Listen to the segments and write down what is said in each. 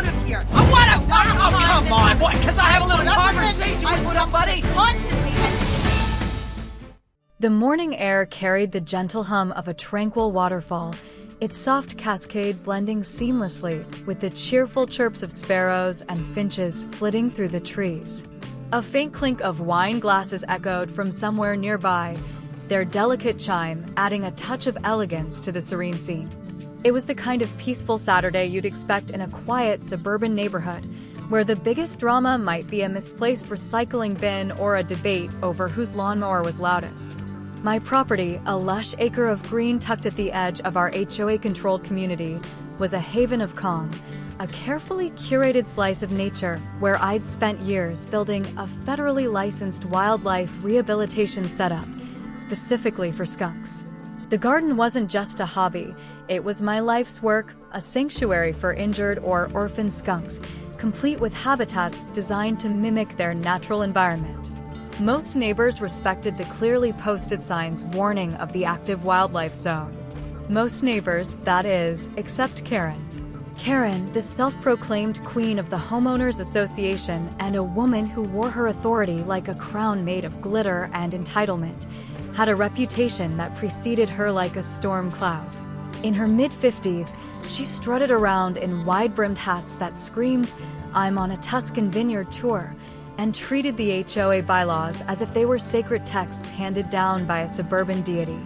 out of here! Oh, come on! What, because I have a little conversation with somebody? Constantly. The morning air carried the gentle hum of a tranquil waterfall, its soft cascade blending seamlessly with the cheerful chirps of sparrows and finches flitting through the trees. A faint clink of wine glasses echoed from somewhere nearby, their delicate chime adding a touch of elegance to the serene scene. It was the kind of peaceful Saturday you'd expect in a quiet suburban neighborhood, where the biggest drama might be a misplaced recycling bin or a debate over whose lawnmower was loudest. My property, a lush acre of green tucked at the edge of our HOA-controlled community, was a haven of calm, a carefully curated slice of nature where I'd spent years building a federally licensed wildlife rehabilitation setup, specifically for skunks. The garden wasn't just a hobby, it was my life's work, a sanctuary for injured or orphaned skunks, complete with habitats designed to mimic their natural environment. Most neighbors respected the clearly posted signs warning of the active wildlife zone. Most neighbors, that is, except Karen. Karen, the self-proclaimed queen of the Homeowners Association and a woman who wore her authority like a crown made of glitter and entitlement, had a reputation that preceded her like a storm cloud. In her mid-50s, she strutted around in wide-brimmed hats that screamed, "I'm on a Tuscan vineyard tour," and treated the HOA bylaws as if they were sacred texts handed down by a suburban deity.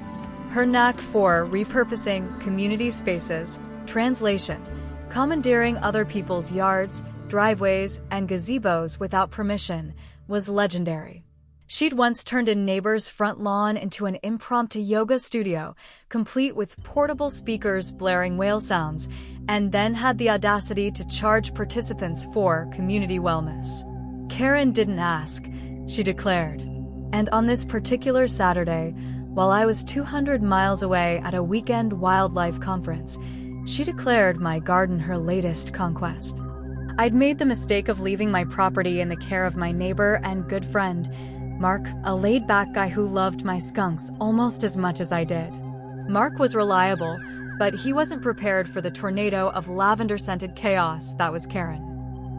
Her knack for repurposing community spaces, translation, commandeering other people's yards, driveways, and gazebos without permission, was legendary. She'd once turned a neighbor's front lawn into an impromptu yoga studio, complete with portable speakers blaring whale sounds, and then had the audacity to charge participants for community wellness. Karen didn't ask, she declared. And on this particular Saturday, while I was 200 miles away at a weekend wildlife conference, she declared my garden her latest conquest. I'd made the mistake of leaving my property in the care of my neighbor and good friend, Mark, a laid-back guy who loved my skunks almost as much as I did. Mark was reliable, but he wasn't prepared for the tornado of lavender-scented chaos that was Karen.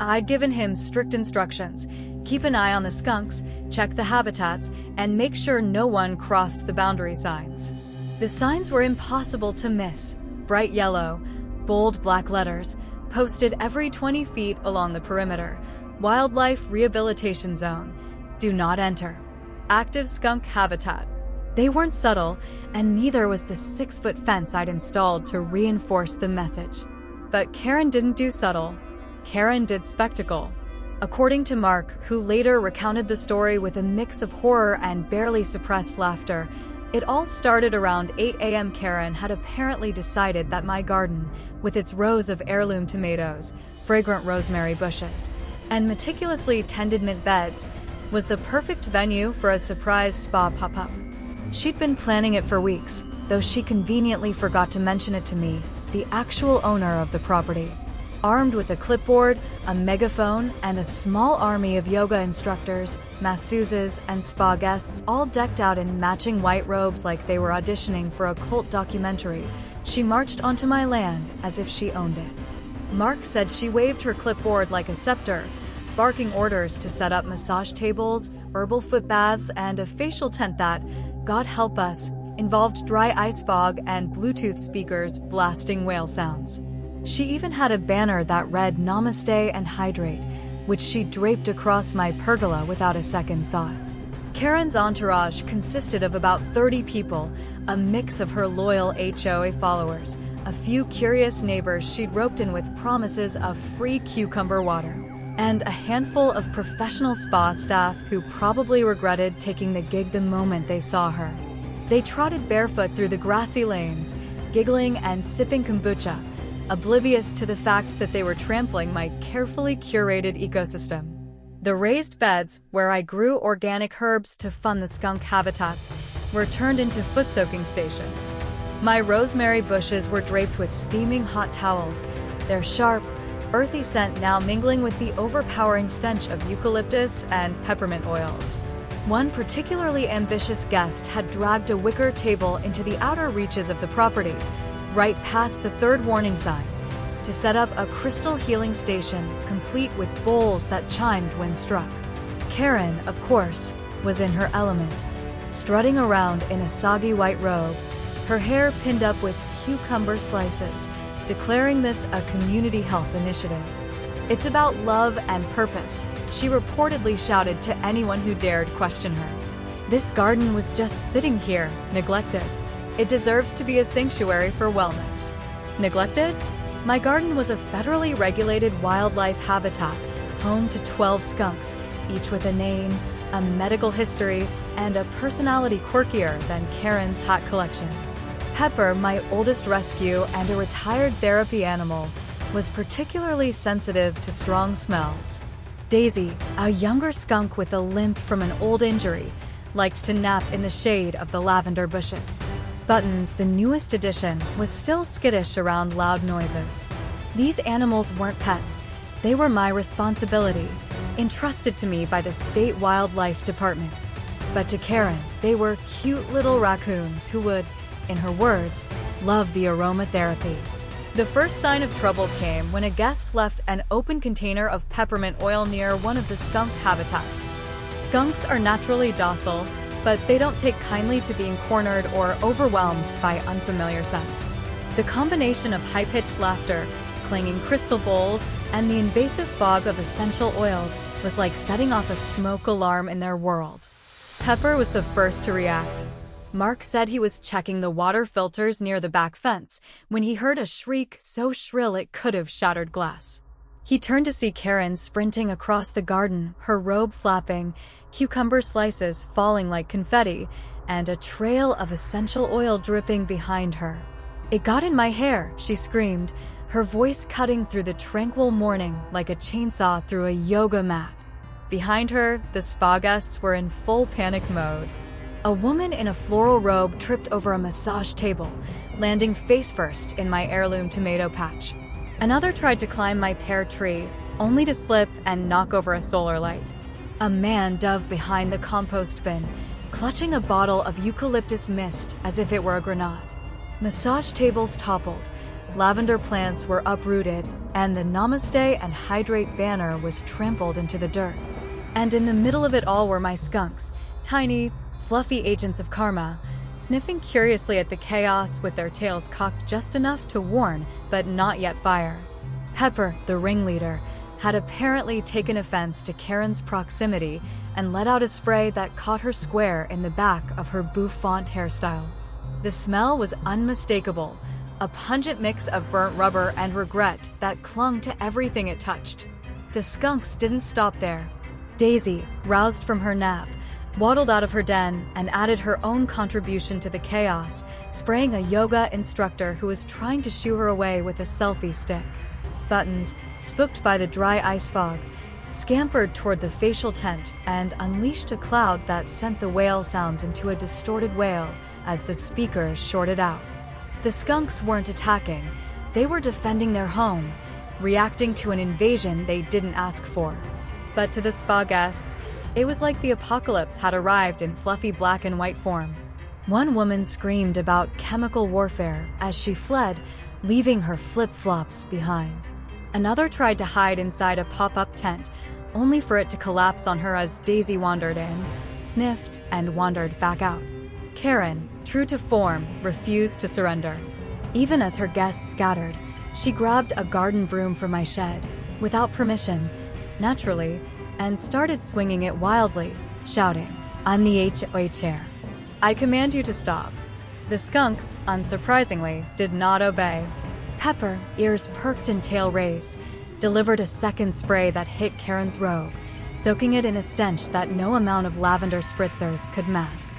I'd given him strict instructions: keep an eye on the skunks, check the habitats, and make sure no one crossed the boundary signs. The signs were impossible to miss: bright yellow, bold black letters, posted every 20 feet along the perimeter. Wildlife Rehabilitation Zone. Do not enter. Active skunk habitat. They weren't subtle, and neither was the 6-foot fence I'd installed to reinforce the message. But Karen didn't do subtle. Karen did spectacle. According to Mark, who later recounted the story with a mix of horror and barely suppressed laughter, it all started around 8 a.m. Karen had apparently decided that my garden, with its rows of heirloom tomatoes, fragrant rosemary bushes, and meticulously tended mint beds, was the perfect venue for a surprise spa pop-up. She'd been planning it for weeks, though she conveniently forgot to mention it to me, the actual owner of the property. Armed with a clipboard, a megaphone, and a small army of yoga instructors, masseuses, and spa guests all decked out in matching white robes like they were auditioning for a cult documentary, she marched onto my land as if she owned it. Mark said she waved her clipboard like a scepter, barking orders to set up massage tables, herbal foot baths, and a facial tent that, God help us, involved dry ice fog and Bluetooth speakers blasting whale sounds. She even had a banner that read "Namaste and Hydrate," which she draped across my pergola without a second thought. Karen's entourage consisted of about 30 people, a mix of her loyal HOA followers, a few curious neighbors she'd roped in with promises of free cucumber water, and a handful of professional spa staff who probably regretted taking the gig the moment they saw her. They trotted barefoot through the grassy lanes, giggling and sipping kombucha, oblivious to the fact that they were trampling my carefully curated ecosystem. The raised beds, where I grew organic herbs to fund the skunk habitats, were turned into foot-soaking stations. My rosemary bushes were draped with steaming hot towels, their sharp, earthy scent now mingling with the overpowering stench of eucalyptus and peppermint oils. One particularly ambitious guest had dragged a wicker table into the outer reaches of the property, right past the third warning sign, to set up a crystal healing station complete with bowls that chimed when struck. Karen, of course, was in her element, strutting around in a soggy white robe, her hair pinned up with cucumber slices, declaring this a community health initiative. "It's about love and purpose," she reportedly shouted to anyone who dared question her. This garden was just sitting here, neglected. It deserves to be a sanctuary for wellness. Neglected? My garden was a federally regulated wildlife habitat, home to 12 skunks, each with a name, a medical history, and a personality quirkier than Karen's hat collection. Pepper, my oldest rescue and a retired therapy animal, was particularly sensitive to strong smells. Daisy, a younger skunk with a limp from an old injury, liked to nap in the shade of the lavender bushes. Buttons, the newest addition, was still skittish around loud noises. These animals weren't pets. They were my responsibility, entrusted to me by the State Wildlife Department. But to Karen, they were cute little raccoons who would, in her words, love the aromatherapy. The first sign of trouble came when a guest left an open container of peppermint oil near one of the skunk habitats. Skunks are naturally docile, but they don't take kindly to being cornered or overwhelmed by unfamiliar scents. The combination of high-pitched laughter, clanging crystal bowls, and the invasive fog of essential oils was like setting off a smoke alarm in their world. Pepper was the first to react. Mark said he was checking the water filters near the back fence when he heard a shriek so shrill it could have shattered glass. He turned to see Karen sprinting across the garden, her robe flapping, cucumber slices falling like confetti, and a trail of essential oil dripping behind her. "It got in my hair," she screamed, her voice cutting through the tranquil morning like a chainsaw through a yoga mat. Behind her, the spa guests were in full panic mode. A woman in a floral robe tripped over a massage table, landing face first in my heirloom tomato patch. Another tried to climb my pear tree, only to slip and knock over a solar light. A man dove behind the compost bin, clutching a bottle of eucalyptus mist as if it were a grenade. Massage tables toppled, lavender plants were uprooted, and the Namaste and Hydrate banner was trampled into the dirt. And in the middle of it all were my skunks, tiny, fluffy agents of karma, sniffing curiously at the chaos with their tails cocked just enough to warn, but not yet fire. Pepper, the ringleader, had apparently taken offense to Karen's proximity and let out a spray that caught her square in the back of her bouffant hairstyle. The smell was unmistakable, a pungent mix of burnt rubber and regret that clung to everything it touched. The skunks didn't stop there. Daisy, roused from her nap, waddled out of her den and added her own contribution to the chaos, spraying a yoga instructor who was trying to shoo her away with a selfie stick. Buttons, spooked by the dry ice fog, scampered toward the facial tent and unleashed a cloud that sent the whale sounds into a distorted wail as the speakers shorted out. The skunks weren't attacking, they were defending their home, reacting to an invasion they didn't ask for. But to the spa guests, it was like the apocalypse had arrived in fluffy black and white form. One woman screamed about chemical warfare as she fled, leaving her flip-flops behind. Another tried to hide inside a pop-up tent, only for it to collapse on her as Daisy wandered in, sniffed, and wandered back out. Karen, true to form, refused to surrender. Even as her guests scattered, she grabbed a garden broom from my shed, without permission, naturally, and started swinging it wildly, shouting, "I'm the HOA chair. I command you to stop." The skunks, unsurprisingly, did not obey. Pepper, ears perked and tail raised, delivered a second spray that hit Karen's robe, soaking it in a stench that no amount of lavender spritzers could mask.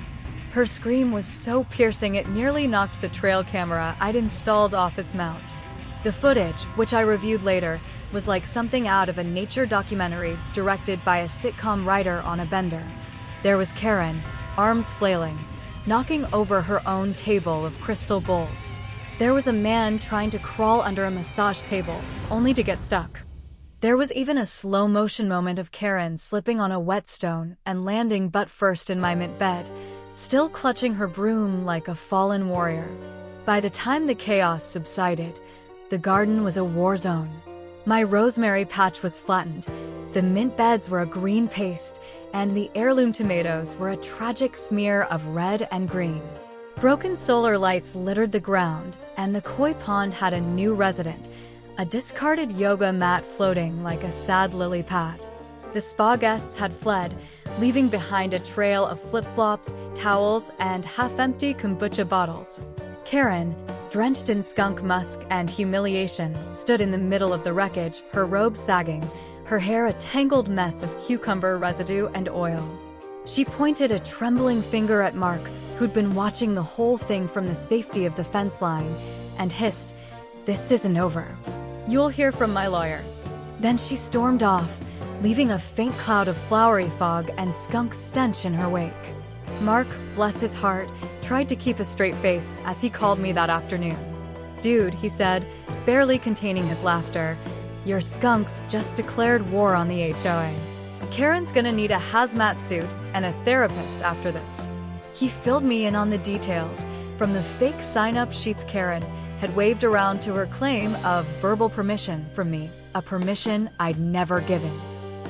Her scream was so piercing it nearly knocked the trail camera I'd installed off its mount. The footage, which I reviewed later, was like something out of a nature documentary directed by a sitcom writer on a bender. There was Karen, arms flailing, knocking over her own table of crystal bowls. There was a man trying to crawl under a massage table, only to get stuck. There was even a slow-motion moment of Karen slipping on a whetstone and landing butt first in my mint bed, still clutching her broom like a fallen warrior. By the time the chaos subsided, The garden was a war zone. My rosemary patch was flattened, the mint beds were a green paste, and the heirloom tomatoes were a tragic smear of red and green. Broken solar lights littered the ground, and the koi pond had a new resident, a discarded yoga mat floating like a sad lily pad. The spa guests had fled, leaving behind a trail of flip-flops, towels, and half-empty kombucha bottles. Karen, drenched in skunk musk and humiliation, stood in the middle of the wreckage, her robe sagging, her hair a tangled mess of cucumber residue and oil. She pointed a trembling finger at Mark, who'd been watching the whole thing from the safety of the fence line, and hissed, "This isn't over. You'll hear from my lawyer." Then she stormed off, leaving a faint cloud of flowery fog and skunk stench in her wake. Mark, bless his heart, tried to keep a straight face as he called me that afternoon. "Dude," he said, barely containing his laughter, "your skunks just declared war on the HOA. Karen's gonna need a hazmat suit and a therapist after this." He filled me in on the details, from the fake sign-up sheets Karen had waved around to her claim of verbal permission from me, a permission I'd never given.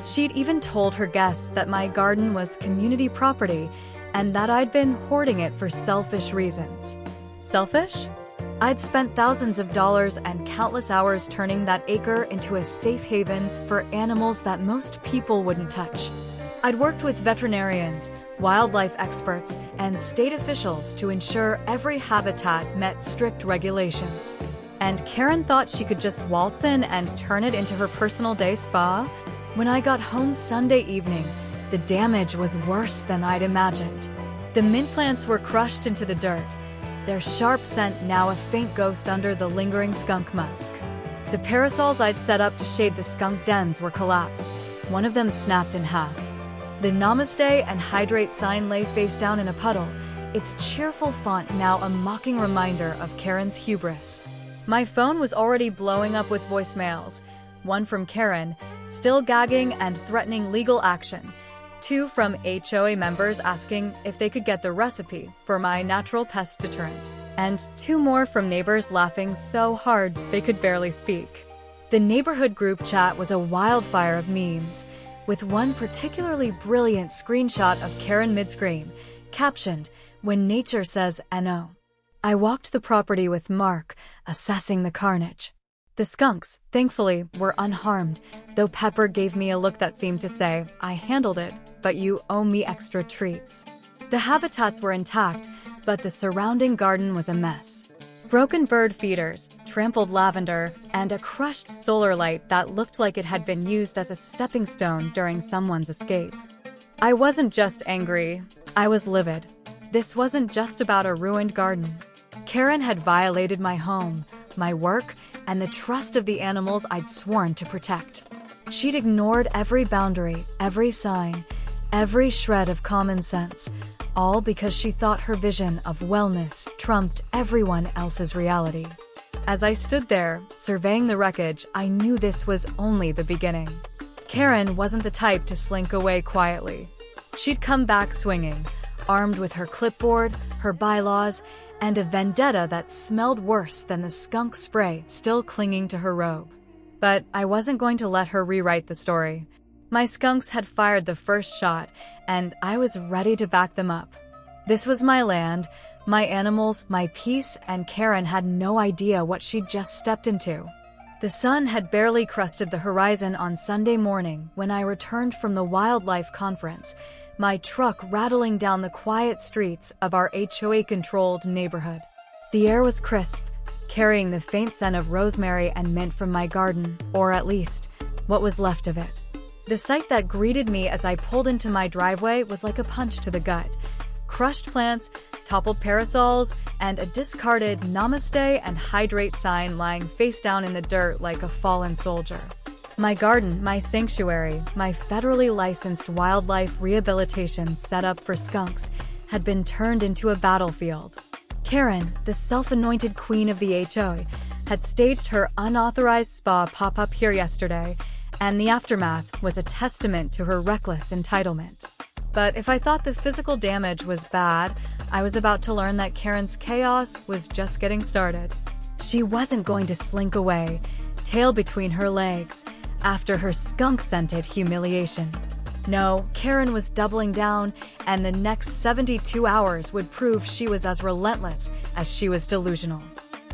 She'd even told her guests that my garden was community property and that I'd been hoarding it for selfish reasons. Selfish? I'd spent thousands of dollars and countless hours turning that acre into a safe haven for animals that most people wouldn't touch. I'd worked with veterinarians, wildlife experts, and state officials to ensure every habitat met strict regulations. And Karen thought she could just waltz in and turn it into her personal day spa? When I got home Sunday evening, the damage was worse than I'd imagined. The mint plants were crushed into the dirt, their sharp scent now a faint ghost under the lingering skunk musk. The parasols I'd set up to shade the skunk dens were collapsed, one of them snapped in half. The Namaste and Hydrate sign lay face down in a puddle, its cheerful font now a mocking reminder of Karen's hubris. My phone was already blowing up with voicemails, one from Karen, still gagging and threatening legal action, two from HOA members asking if they could get the recipe for my natural pest deterrent, and two more from neighbors laughing so hard they could barely speak. The neighborhood group chat was a wildfire of memes, with one particularly brilliant screenshot of Karen mid-scream, captioned, "When nature says NO." I walked the property with Mark, assessing the carnage. The skunks, thankfully, were unharmed, though Pepper gave me a look that seemed to say, "I handled it, but you owe me extra treats." The habitats were intact, but the surrounding garden was a mess. Broken bird feeders, trampled lavender, and a crushed solar light that looked like it had been used as a stepping stone during someone's escape. I wasn't just angry, I was livid. This wasn't just about a ruined garden. Karen had violated my home, my work, and the trust of the animals I'd sworn to protect. She'd ignored every boundary, every sign, every shred of common sense, all because she thought her vision of wellness trumped everyone else's reality. As I stood there, surveying the wreckage, I knew this was only the beginning. Karen wasn't the type to slink away quietly. She'd come back swinging, armed with her clipboard, her bylaws, and a vendetta that smelled worse than the skunk spray still clinging to her robe. But I wasn't going to let her rewrite the story. My skunks had fired the first shot, and I was ready to back them up. This was my land, my animals, my peace, and Karen had no idea what she'd just stepped into. The sun had barely crested the horizon on Sunday morning when I returned from the wildlife conference, my truck rattling down the quiet streets of our HOA-controlled neighborhood. The air was crisp, carrying the faint scent of rosemary and mint from my garden, or at least, what was left of it. The sight that greeted me as I pulled into my driveway was like a punch to the gut. Crushed plants, toppled parasols, and a discarded Namaste and Hydrate sign lying face down in the dirt like a fallen soldier. My garden, my sanctuary, my federally licensed wildlife rehabilitation set up for skunks, had been turned into a battlefield. Karen, the self-anointed queen of the HOA, had staged her unauthorized spa pop-up here yesterday, and the aftermath was a testament to her reckless entitlement. But if I thought the physical damage was bad, I was about to learn that Karen's chaos was just getting started. She wasn't going to slink away, tail between her legs, after her skunk-scented humiliation. No, Karen was doubling down, and the next 72 hours would prove she was as relentless as she was delusional.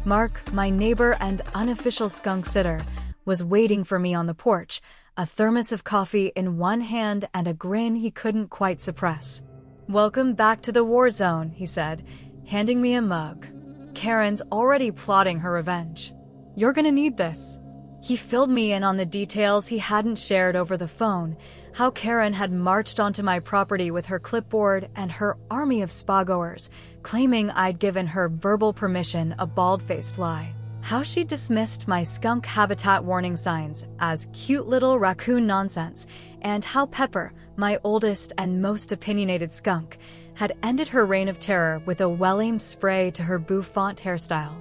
Mark, my neighbor and unofficial skunk sitter, was waiting for me on the porch, a thermos of coffee in one hand and a grin he couldn't quite suppress. "Welcome back to the war zone," he said, handing me a mug. "Karen's already plotting her revenge. You're gonna need this." He filled me in on the details he hadn't shared over the phone, how Karen had marched onto my property with her clipboard and her army of spa-goers, claiming I'd given her verbal permission, a bald-faced lie. How she dismissed my skunk habitat warning signs as cute little raccoon nonsense, and how Pepper, my oldest and most opinionated skunk, had ended her reign of terror with a well-aimed spray to her bouffant hairstyle.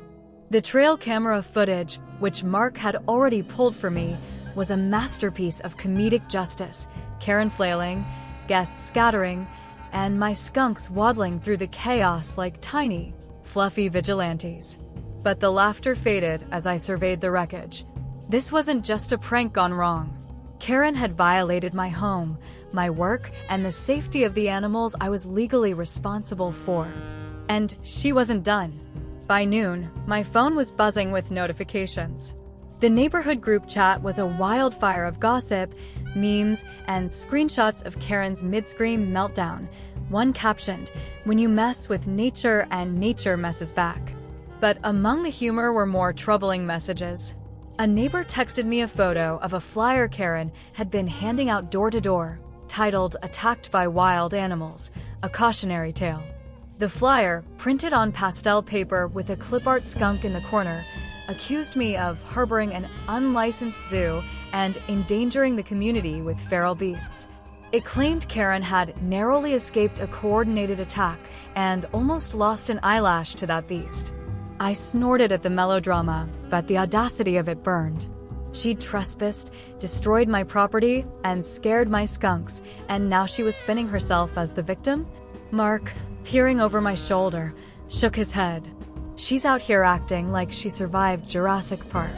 The trail camera footage, which Mark had already pulled for me, was a masterpiece of comedic justice, Karen flailing, guests scattering, and my skunks waddling through the chaos like tiny, fluffy vigilantes. But the laughter faded as I surveyed the wreckage. This wasn't just a prank gone wrong. Karen had violated my home, my work, and the safety of the animals I was legally responsible for. And she wasn't done. By noon, my phone was buzzing with notifications. The neighborhood group chat was a wildfire of gossip, memes, and screenshots of Karen's mid-scream meltdown, one captioned, "When you mess with nature and nature messes back." But among the humor were more troubling messages. A neighbor texted me a photo of a flyer Karen had been handing out door to door, titled "Attacked by Wild Animals," a cautionary tale. The flyer, printed on pastel paper with a clip art skunk in the corner, accused me of harboring an unlicensed zoo and endangering the community with feral beasts. It claimed Karen had narrowly escaped a coordinated attack and almost lost an eyelash to that beast. I snorted at the melodrama, but the audacity of it burned. She'd trespassed, destroyed my property, and scared my skunks, and now she was spinning herself as the victim? Mark, peering over my shoulder, shook his head. She's out here acting like she survived Jurassic Park.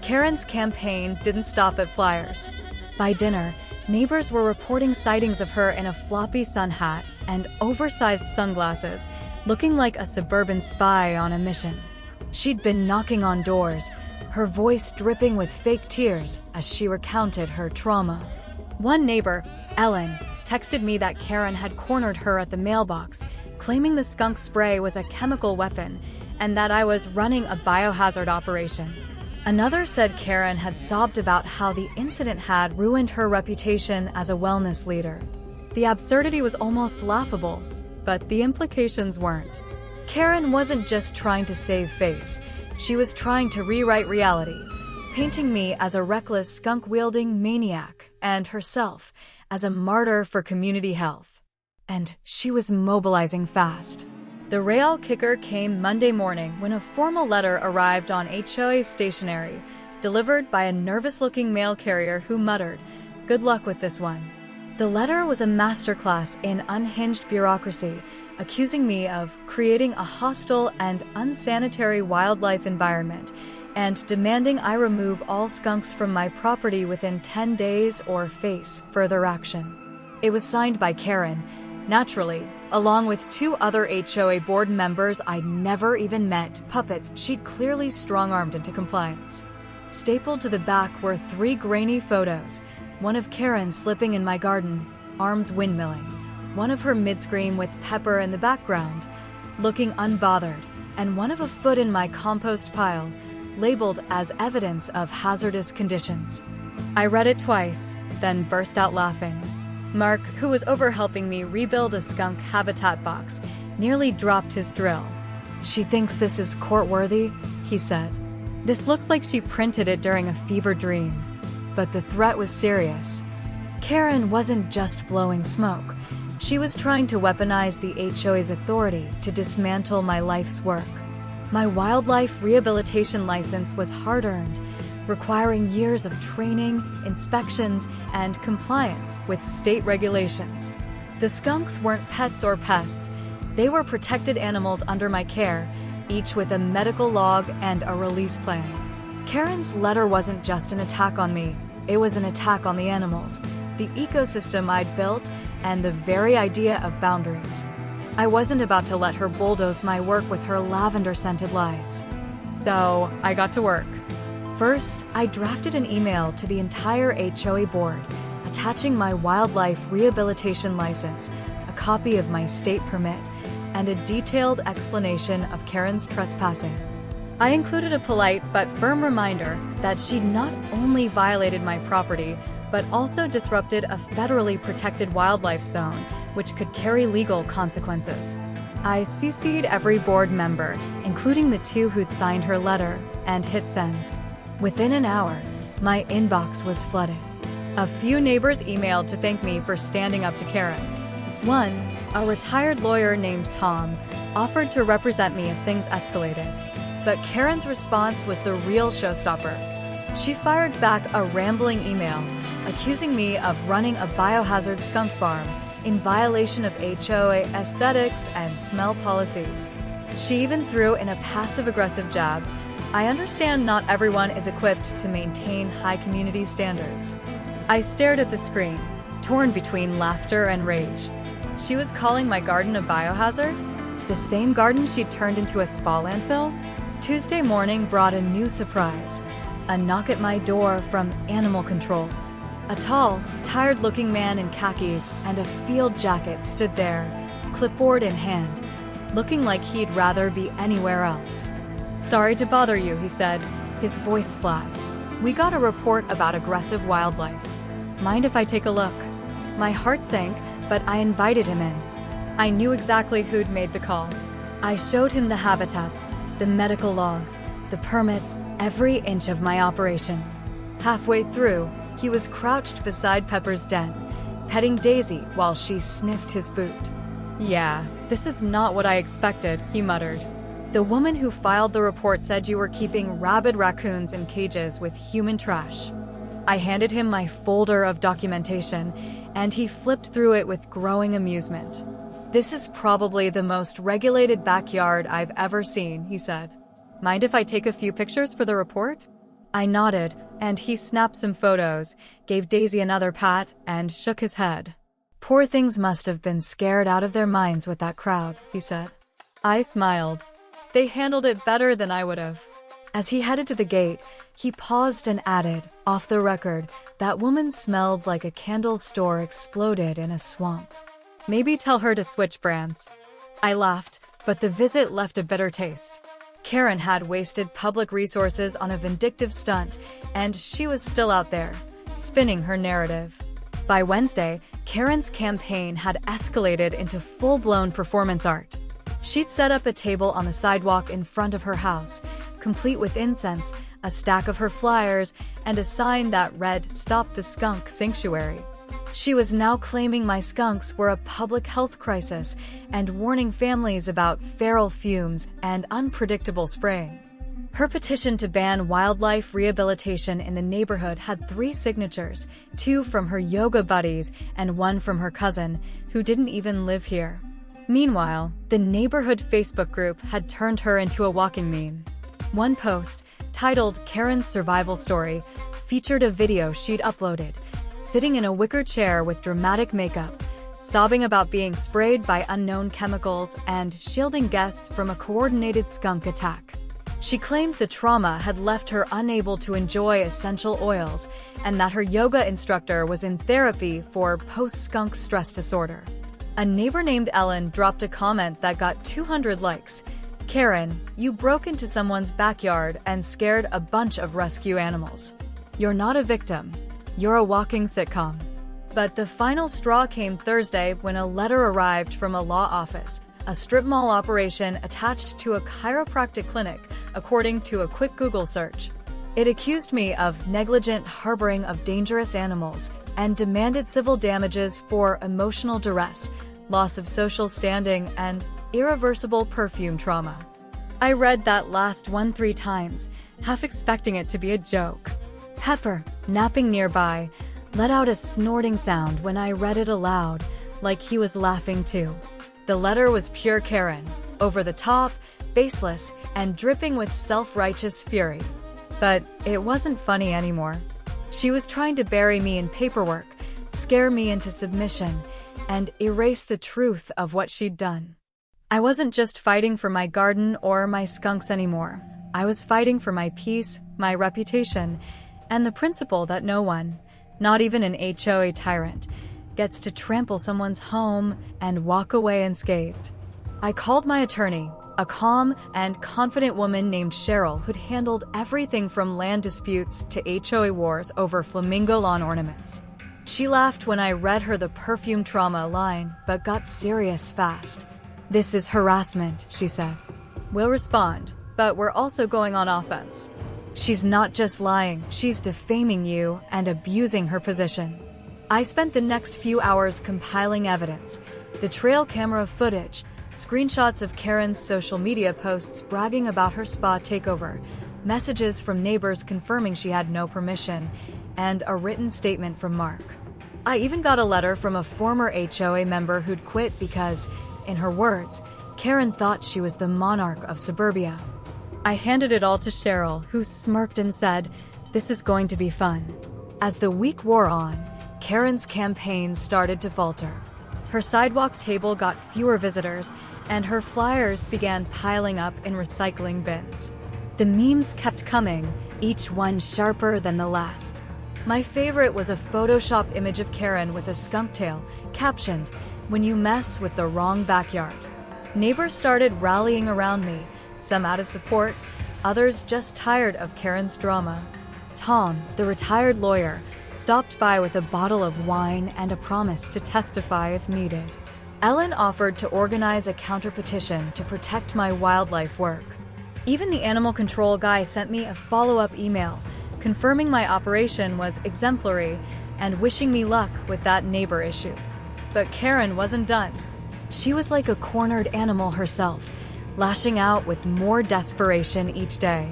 Karen's campaign didn't stop at flyers. By dinner, neighbors were reporting sightings of her in a floppy sun hat and oversized sunglasses, looking like a suburban spy on a mission. She'd been knocking on doors, her voice dripping with fake tears as she recounted her trauma. One neighbor, Ellen, texted me that Karen had cornered her at the mailbox, claiming the skunk spray was a chemical weapon and that I was running a biohazard operation. Another said Karen had sobbed about how the incident had ruined her reputation as a wellness leader. The absurdity was almost laughable, but the implications weren't. Karen wasn't just trying to save face, she was trying to rewrite reality, painting me as a reckless skunk-wielding maniac and herself as a martyr for community health. And she was mobilizing fast. The real kicker came Monday morning when a formal letter arrived on HOA stationery, delivered by a nervous-looking mail carrier who muttered, "Good luck with this one." The letter was a masterclass in unhinged bureaucracy, accusing me of creating a hostile and unsanitary wildlife environment and demanding I remove all skunks from my property within 10 days or face further action. It was signed by Karen, naturally, along with 2 other HOA board members I'd never even met, puppets she'd clearly strong-armed into compliance. Stapled to the back were 3 grainy photos, one of Karen slipping in my garden, arms windmilling, one of her mid-scream with Pepper in the background, looking unbothered, and one of a foot in my compost pile, labeled as evidence of hazardous conditions. I read it twice, then burst out laughing. Mark, who was over helping me rebuild a skunk habitat box, nearly dropped his drill. "She thinks this is court-worthy," he said. "This looks like she printed it during a fever dream." But the threat was serious. Karen wasn't just blowing smoke. She was trying to weaponize the HOA's authority to dismantle my life's work. My wildlife rehabilitation license was hard-earned, requiring years of training, inspections, and compliance with state regulations. The skunks weren't pets or pests. They were protected animals under my care, each with a medical log and a release plan. Karen's letter wasn't just an attack on me, it was an attack on the animals, the ecosystem I'd built, and the very idea of boundaries. I wasn't about to let her bulldoze my work with her lavender-scented lies. So, I got to work. First, I drafted an email to the entire HOA board, attaching my wildlife rehabilitation license, a copy of my state permit, and a detailed explanation of Karen's trespassing. I included a polite but firm reminder that she'd not only violated my property, but also disrupted a federally protected wildlife zone, which could carry legal consequences. I CC'd every board member, including the 2 who'd signed her letter, and hit send. Within an hour, my inbox was flooded. A few neighbors emailed to thank me for standing up to Karen. One, a retired lawyer named Tom, offered to represent me if things escalated. But Karen's response was the real showstopper. She fired back a rambling email, accusing me of running a biohazard skunk farm in violation of HOA aesthetics and smell policies. She even threw in a passive-aggressive jab. I understand not everyone is equipped to maintain high community standards. I stared at the screen, torn between laughter and rage. She was calling my garden a biohazard? The same garden she'd turned into a spa landfill? Tuesday morning brought a new surprise. A knock at my door from animal control. A tall, tired-looking man in khakis and a field jacket stood there, clipboard in hand, looking like he'd rather be anywhere else. "Sorry to bother you," he said, his voice flat. "We got a report about aggressive wildlife. Mind if I take a look?" My heart sank, but I invited him in. I knew exactly who'd made the call. I showed him the habitats, the medical logs, the permits, every inch of my operation. Halfway through, he was crouched beside Pepper's den, petting Daisy while she sniffed his boot. "Yeah, this is not what I expected," he muttered. "The woman who filed the report said you were keeping rabid raccoons in cages with human trash." I handed him my folder of documentation, and he flipped through it with growing amusement. "This is probably the most regulated backyard I've ever seen," he said. "Mind if I take a few pictures for the report?" I nodded, and he snapped some photos, gave Daisy another pat, and shook his head. "Poor things must have been scared out of their minds with that crowd," he said. I smiled. They handled it better than I would have. As he headed to the gate, he paused and added, off the record, "That woman smelled like a candle store exploded in a swamp. Maybe tell her to switch brands." I laughed, but the visit left a bitter taste. Karen had wasted public resources on a vindictive stunt, and she was still out there, spinning her narrative. By Wednesday, Karen's campaign had escalated into full-blown performance art. She'd set up a table on the sidewalk in front of her house, complete with incense, a stack of her flyers, and a sign that read, "Stop the Skunk Sanctuary." She was now claiming my skunks were a public health crisis and warning families about feral fumes and unpredictable spraying. Her petition to ban wildlife rehabilitation in the neighborhood had 3 signatures, 2 from her yoga buddies and 1 from her cousin, who didn't even live here. Meanwhile, the neighborhood Facebook group had turned her into a walking meme. One post, titled "Karen's Survival Story," featured a video she'd uploaded, sitting in a wicker chair with dramatic makeup, sobbing about being sprayed by unknown chemicals and shielding guests from a coordinated skunk attack. She claimed the trauma had left her unable to enjoy essential oils and that her yoga instructor was in therapy for post-skunk stress disorder. A neighbor named Ellen dropped a comment that got 200 likes. "Karen, you broke into someone's backyard and scared a bunch of rescue animals. You're not a victim. You're a walking sitcom." But the final straw came Thursday when a letter arrived from a law office, a strip mall operation attached to a chiropractic clinic, according to a quick Google search. It accused me of negligent harboring of dangerous animals and demanded civil damages for emotional duress, loss of social standing, and irreversible perfume trauma. I read that last one 3 times, half expecting it to be a joke. Pepper, napping nearby, let out a snorting sound when I read it aloud, like he was laughing too. The letter was pure Karen, over the top, faceless, and dripping with self-righteous fury. But it wasn't funny anymore. She was trying to bury me in paperwork, scare me into submission, and erase the truth of what she'd done. I wasn't just fighting for my garden or my skunks anymore. I was fighting for my peace, my reputation, and the principle that no one, not even an HOA tyrant, gets to trample someone's home and walk away unscathed. I called my attorney, a calm and confident woman named Cheryl who'd handled everything from land disputes to HOA wars over flamingo lawn ornaments. She laughed when I read her the perfume trauma line, but got serious fast. "This is harassment," she said. "We'll respond, but we're also going on offense. She's not just lying, she's defaming you and abusing her position." I spent the next few hours compiling evidence, the trail camera footage, screenshots of Karen's social media posts bragging about her spa takeover, messages from neighbors confirming she had no permission, and a written statement from Mark. I even got a letter from a former HOA member who'd quit because, in her words, Karen thought she was the monarch of suburbia. I handed it all to Cheryl, who smirked and said, "This is going to be fun." As the week wore on, Karen's campaign started to falter. Her sidewalk table got fewer visitors, and her flyers began piling up in recycling bins. The memes kept coming, each one sharper than the last. My favorite was a Photoshop image of Karen with a skunk tail, captioned, "When you mess with the wrong backyard." Neighbors started rallying around me, some out of support, others just tired of Karen's drama. Tom, the retired lawyer, stopped by with a bottle of wine and a promise to testify if needed. Ellen offered to organize a counter-petition to protect my wildlife work. Even the animal control guy sent me a follow-up email, confirming my operation was exemplary and wishing me luck with that neighbor issue. But Karen wasn't done. She was like a cornered animal herself, lashing out with more desperation each day.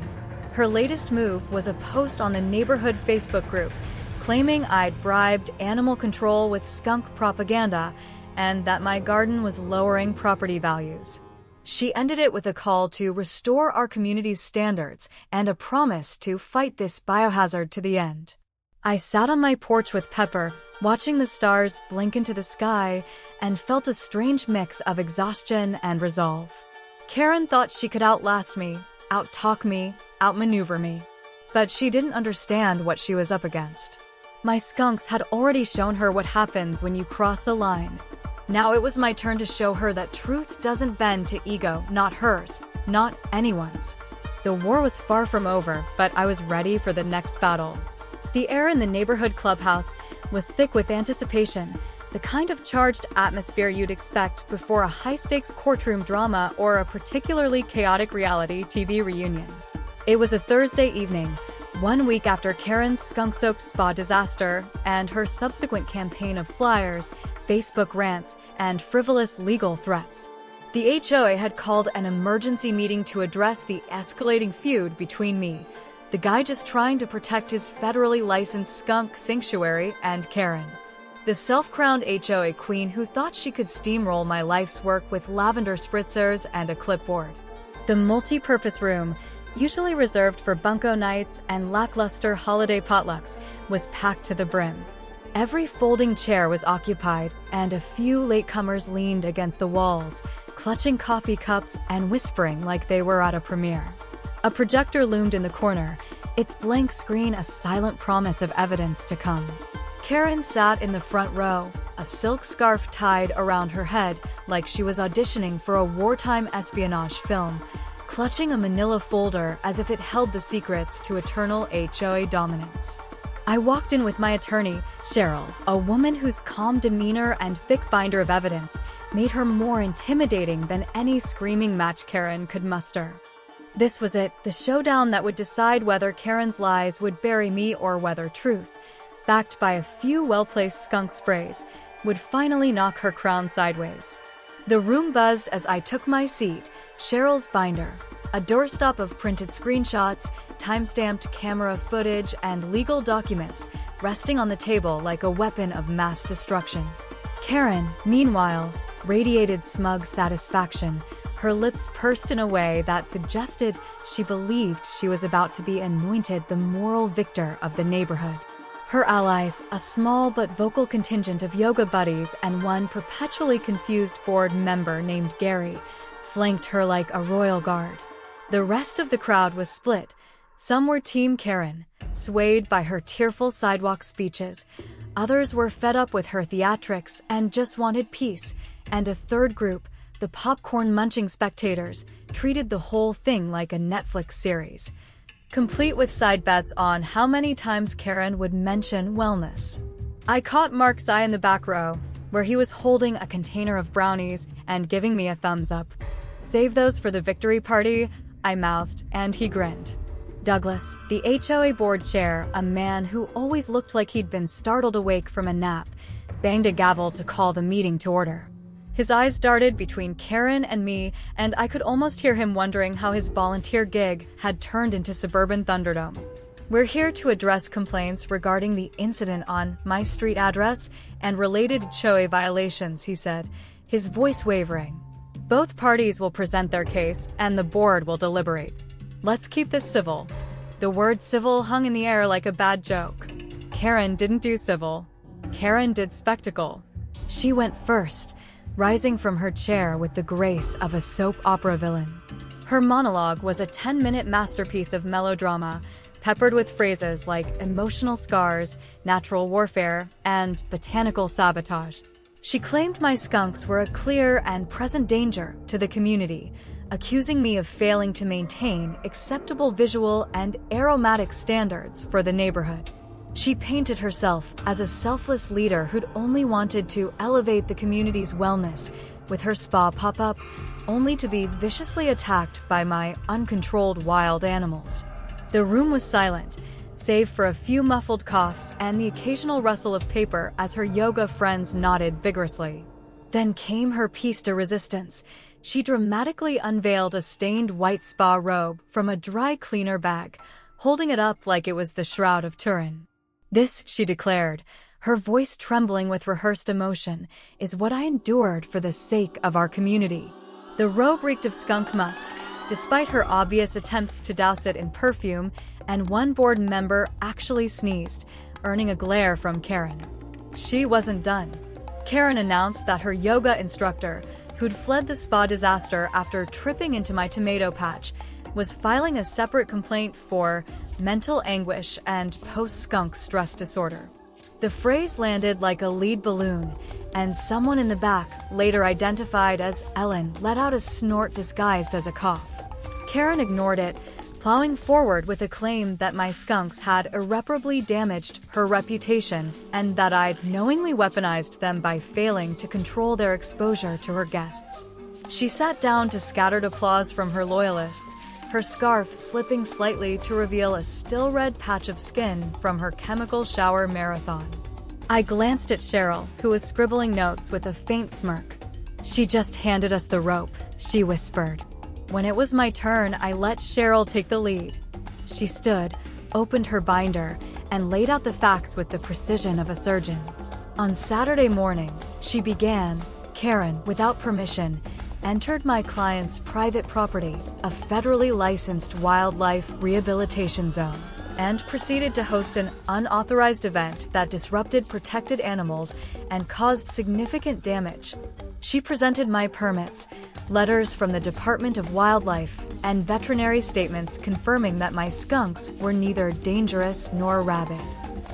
Her latest move was a post on the neighborhood Facebook group, claiming I'd bribed animal control with skunk propaganda and that my garden was lowering property values. She ended it with a call to restore our community's standards and a promise to fight this biohazard to the end. I sat on my porch with Pepper, watching the stars blink into the sky, and felt a strange mix of exhaustion and resolve. Karen thought she could outlast me, outtalk me, outmaneuver me. But she didn't understand what she was up against. My skunks had already shown her what happens when you cross a line. Now it was my turn to show her that truth doesn't bend to ego, not hers, not anyone's. The war was far from over, but I was ready for the next battle. The air in the neighborhood clubhouse was thick with anticipation, the kind of charged atmosphere you'd expect before a high-stakes courtroom drama or a particularly chaotic reality TV reunion. It was a Thursday evening, 1 week after Karen's skunk-soaked spa disaster and her subsequent campaign of flyers, Facebook rants, and frivolous legal threats. The HOA had called an emergency meeting to address the escalating feud between me, the guy just trying to protect his federally licensed skunk sanctuary, and Karen, the self-crowned HOA queen who thought she could steamroll my life's work with lavender spritzers and a clipboard. The multi-purpose room, usually reserved for bunco nights and lackluster holiday potlucks, was packed to the brim. Every folding chair was occupied, and a few latecomers leaned against the walls, clutching coffee cups and whispering like they were at a premiere. A projector loomed in the corner, its blank screen a silent promise of evidence to come. Karen sat in the front row, a silk scarf tied around her head like she was auditioning for a wartime espionage film, clutching a manila folder as if it held the secrets to eternal HOA dominance. I walked in with my attorney, Cheryl, a woman whose calm demeanor and thick binder of evidence made her more intimidating than any screaming match Karen could muster. This was it, the showdown that would decide whether Karen's lies would bury me or whether truth, backed by a few well-placed skunk sprays, would finally knock her crown sideways. The room buzzed as I took my seat, Cheryl's binder, a doorstop of printed screenshots, time-stamped camera footage, and legal documents resting on the table like a weapon of mass destruction. Karen, meanwhile, radiated smug satisfaction, her lips pursed in a way that suggested she believed she was about to be anointed the moral victor of the neighborhood. Her allies, a small but vocal contingent of yoga buddies and one perpetually confused board member named Gary, flanked her like a royal guard. The rest of the crowd was split. Some were Team Karen, swayed by her tearful sidewalk speeches. Others were fed up with her theatrics and just wanted peace. And a third group, the popcorn-munching spectators, treated the whole thing like a Netflix series, complete with side bets on how many times Karen would mention wellness. I caught Mark's eye in the back row, where he was holding a container of brownies and giving me a thumbs up. "Save those for the victory party," I mouthed, and he grinned. Douglas, the HOA board chair, a man who always looked like he'd been startled awake from a nap, banged a gavel to call the meeting to order. His eyes darted between Karen and me, and I could almost hear him wondering how his volunteer gig had turned into suburban Thunderdome. "We're here to address complaints regarding the incident on my street address and related HOA violations," he said, his voice wavering. "Both parties will present their case, and the board will deliberate. Let's keep this civil." The word civil hung in the air like a bad joke. Karen didn't do civil. Karen did spectacle. She went first, rising from her chair with the grace of a soap opera villain. Her monologue was a 10-minute masterpiece of melodrama, peppered with phrases like emotional scars, natural warfare, and botanical sabotage. She claimed my skunks were a clear and present danger to the community, accusing me of failing to maintain acceptable visual and aromatic standards for the neighborhood. She painted herself as a selfless leader who'd only wanted to elevate the community's wellness with her spa pop-up, only to be viciously attacked by my uncontrolled wild animals. The room was silent, save for a few muffled coughs and the occasional rustle of paper as her yoga friends nodded vigorously. Then came her piece de resistance. She dramatically unveiled a stained white spa robe from a dry cleaner bag, holding it up like it was the Shroud of Turin. "This," she declared, her voice trembling with rehearsed emotion, "is what I endured for the sake of our community." The robe reeked of skunk musk, despite her obvious attempts to douse it in perfume, and one board member actually sneezed, earning a glare from Karen. She wasn't done. Karen announced that her yoga instructor, who'd fled the spa disaster after tripping into my tomato patch, was filing a separate complaint for mental anguish and post-skunk stress disorder. The phrase landed like a lead balloon, and someone in the back, later identified as Ellen, let out a snort disguised as a cough. Karen ignored it, plowing forward with a claim that my skunks had irreparably damaged her reputation and that I'd knowingly weaponized them by failing to control their exposure to her guests. She sat down to scattered applause from her loyalists, her scarf slipping slightly to reveal a still red patch of skin from her chemical shower marathon. I glanced at Cheryl, who was scribbling notes with a faint smirk. "She just handed us the rope," she whispered. When it was my turn, I let Cheryl take the lead. She stood, opened her binder, and laid out the facts with the precision of a surgeon. On Saturday morning, she began, Karen, without permission, entered my client's private property, a federally licensed wildlife rehabilitation zone, and proceeded to host an unauthorized event that disrupted protected animals and caused significant damage. She presented my permits, letters from the Department of Wildlife, and veterinary statements confirming that my skunks were neither dangerous nor rabid.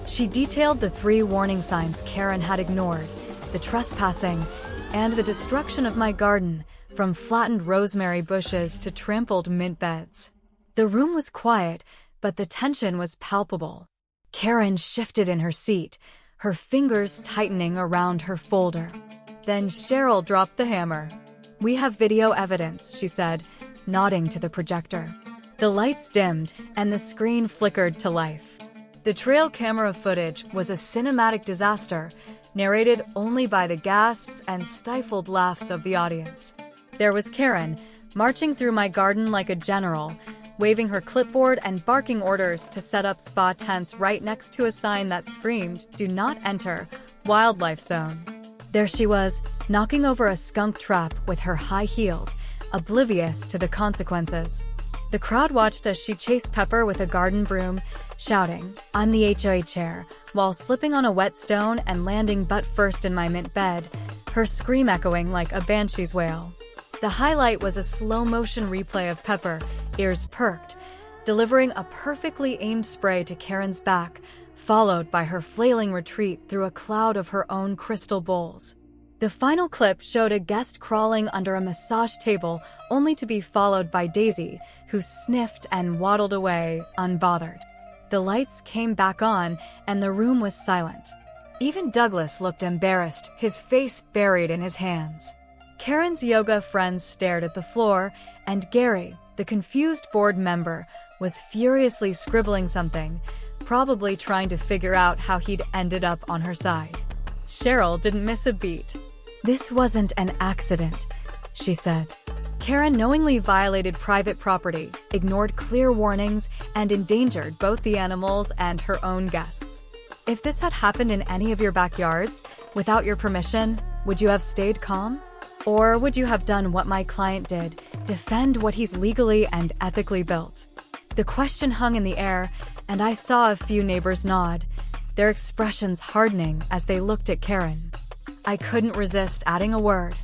She detailed the 3 warning signs Karen had ignored: the trespassing and the destruction of my garden, from flattened rosemary bushes to trampled mint beds. The room was quiet, but the tension was palpable. Karen shifted in her seat, her fingers tightening around her folder. Then Cheryl dropped the hammer. "We have video evidence," she said, nodding to the projector. The lights dimmed, and the screen flickered to life. The trail camera footage was a cinematic disaster, narrated only by the gasps and stifled laughs of the audience. There was Karen, marching through my garden like a general, waving her clipboard and barking orders to set up spa tents right next to a sign that screamed, "Do not enter, wildlife zone." There she was, knocking over a skunk trap with her high heels, oblivious to the consequences. The crowd watched as she chased Pepper with a garden broom, shouting, "I'm the HOA chair," while slipping on a wet stone and landing butt first in my mint bed, her scream echoing like a banshee's wail. The highlight was a slow-motion replay of Pepper, ears perked, delivering a perfectly aimed spray to Karen's back, followed by her flailing retreat through a cloud of her own crystal bowls. The final clip showed a guest crawling under a massage table, only to be followed by Daisy, who sniffed and waddled away, unbothered. The lights came back on, and the room was silent. Even Douglas looked embarrassed, his face buried in his hands. Karen's yoga friends stared at the floor, and Gary, the confused board member, was furiously scribbling something, probably trying to figure out how he'd ended up on her side. Cheryl didn't miss a beat. "This wasn't an accident," she said. Karen knowingly violated private property, ignored clear warnings, and endangered both the animals and her own guests. If this had happened in any of your backyards, without your permission, would you have stayed calm? Or would you have done what my client did, defend what he's legally and ethically built? The question hung in the air, and I saw a few neighbors nod, their expressions hardening as they looked at Karen. I couldn't resist adding a word.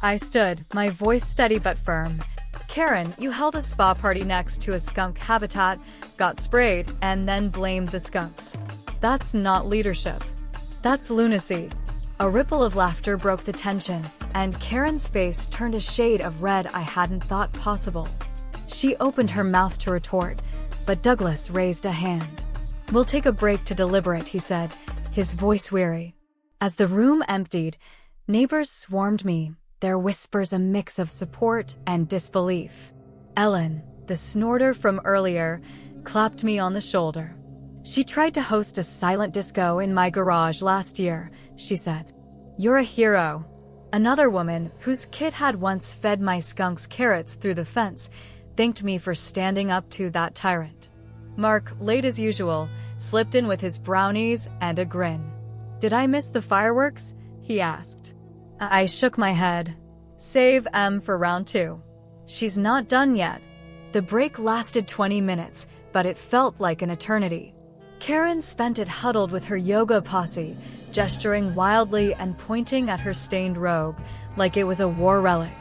I stood, my voice steady but firm. "Karen, you held a spa party next to a skunk habitat, got sprayed, and then blamed the skunks. That's not leadership. That's lunacy." A ripple of laughter broke the tension, and Karen's face turned a shade of red I hadn't thought possible. She opened her mouth to retort, but Douglas raised a hand. "We'll take a break to deliberate," he said, his voice weary. As the room emptied, neighbors swarmed me, their whispers a mix of support and disbelief. Ellen, the snorter from earlier, clapped me on the shoulder. "She tried to host a silent disco in my garage last year," she said. "You're a hero." Another woman, whose kid had once fed my skunks carrots through the fence, thanked me for standing up to that tyrant. Mark, late as usual, slipped in with his brownies and a grin. "Did I miss the fireworks?" he asked. I shook my head. "Save M for round 2. She's not done yet." The break lasted 20 minutes, but it felt like an eternity. Karen spent it huddled with her yoga posse, gesturing wildly and pointing at her stained robe, like it was a war relic.